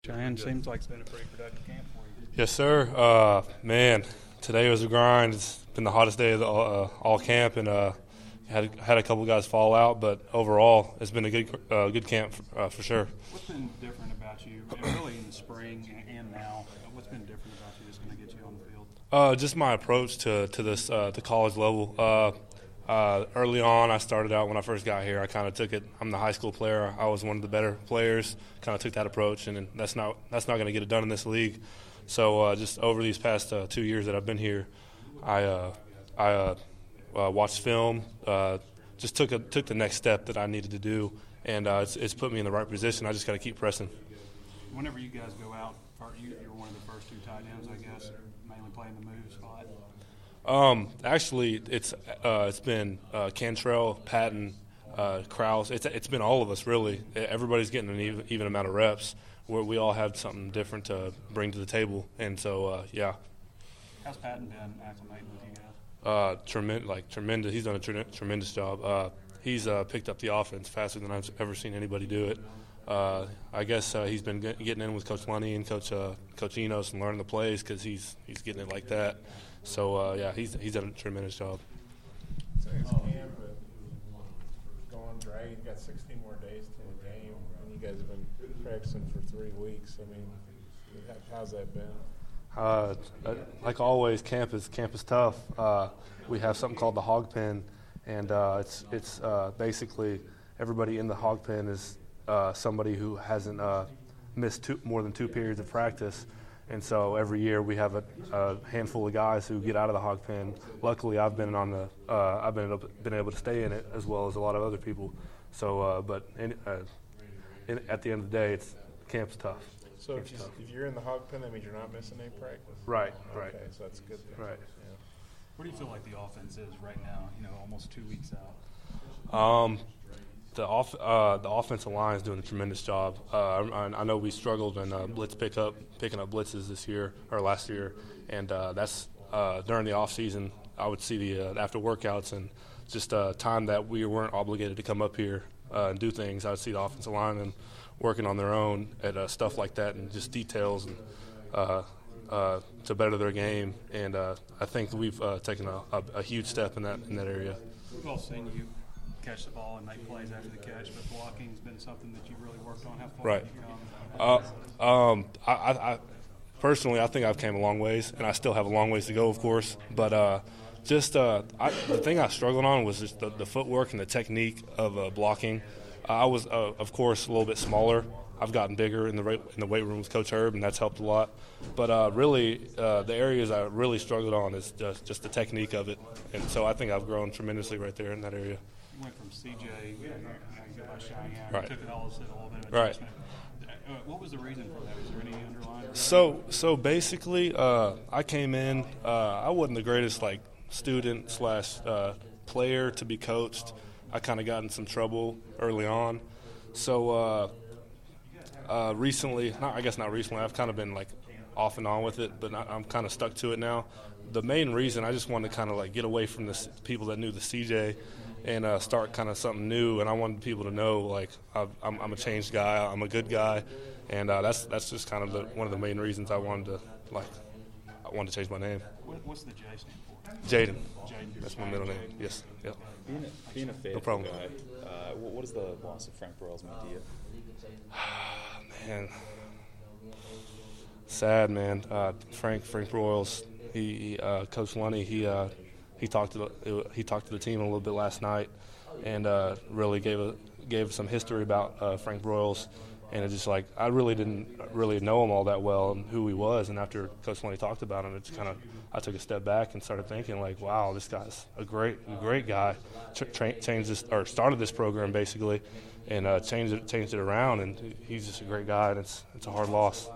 Cheyenne, seems like it's been a pretty productive camp for you. Yes, sir. Man, today was a grind. It's been the hottest day of the all camp, and had a couple guys fall out, but overall, it's been a good camp for sure. What's been different about you, and really in the spring and now? What's been different about you that's going to get you on the field? Just my approach to this the college level. Early on, I started out when I first got here. I kind of took it. I'm the high school player. I was one of the better players. Kind of took that approach, and that's not going to get it done in this league. So just over these past 2 years that I've been here, I watched film. Just took the next step that I needed to do, and it's put me in the right position. I just got to keep pressing. Whenever you guys go out, you're one of the first two tight ends, I guess, mainly playing the move spot. Actually, it's been Cantrell, Patton, Krause. It's been all of us really. Everybody's getting an even amount of reps. We all have something different to bring to the table, and so yeah. How's Patton been acclimating with you guys? Tremendous. He's done a tremendous job. He's picked up the offense faster than I've ever seen anybody do it. I guess he's been getting in with Coach Lunny and Coach Enos and learning the plays because he's getting it like that. So yeah, he's done a tremendous job. So his camp going dry. You've got 16 more days to the game, and you guys have been practicing for 3 weeks. I mean, how's that been? Like always, camp is tough. We have something called the hog pen, and it's basically everybody in the hog pen is somebody who hasn't missed more than 2 periods of practice. And so every year we have a handful of guys who get out of the hog pen. Luckily, I've been able to stay in it as well as a lot of other people. So, but at the end of the day, camp's tough. So if you're in the hog pen, that means you're not missing any practice. Right. Okay, so that's good. Right. Yeah. What do you feel like the offense is right now? Almost 2 weeks out. The offensive line is doing a tremendous job. I know we struggled in picking up blitzes this year or last year, and that's during the off season. I would see the after workouts and just time that we weren't obligated to come up here and do things. I would see the offensive linemen working on their own at stuff like that and just details and to better their game. And I think we've taken a huge step in that area. We've all seen you catch the ball and make plays after the catch, but blocking's been something that you've really worked on. How far have you come? I personally, I think I've came a long ways, and I still have a long ways to go, of course. But the thing I struggled on was just the footwork and the technique of blocking. I was, of course, a little bit smaller. I've gotten bigger in the weight room with Coach Herb, and that's helped a lot. But really, the areas I really struggled on is just the technique of it, and so I think I've grown tremendously right there in that area. You went from CJ, you go by Cheyenne, right. Took it all a little bit of right. adjustment. What was the reason for that? Was there any underlying reason? So basically, I came in. I wasn't the greatest student / player to be coached. I kind of got in some trouble early on. So recently, not recently. I've kind of been off and on with it, but I'm kind of stuck to it now. The main reason I just wanted to kind of get away from the people that knew the CJ and start kind of something new. And I wanted people to know I'm a changed guy. I'm a good guy, and that's just kind of one of the main reasons I wanted to change my name. What's the J stand for? Jaden. Jaden. That's my middle name. Yes. Yep. Being a faithful no problem. guy, what does the loss of Frank Broyles mean to you? Man, sad man. Frank Broyles. He Coach Lunny. He talked to the team a little bit last night, and really gave some history about Frank Broyles. And it's just I really didn't know him all that well and who he was. And after Coach Lunny talked about him, it's I took a step back and started thinking wow, this guy's a great guy. Started this program basically, and changed it around. And he's just a great guy. And it's a hard loss.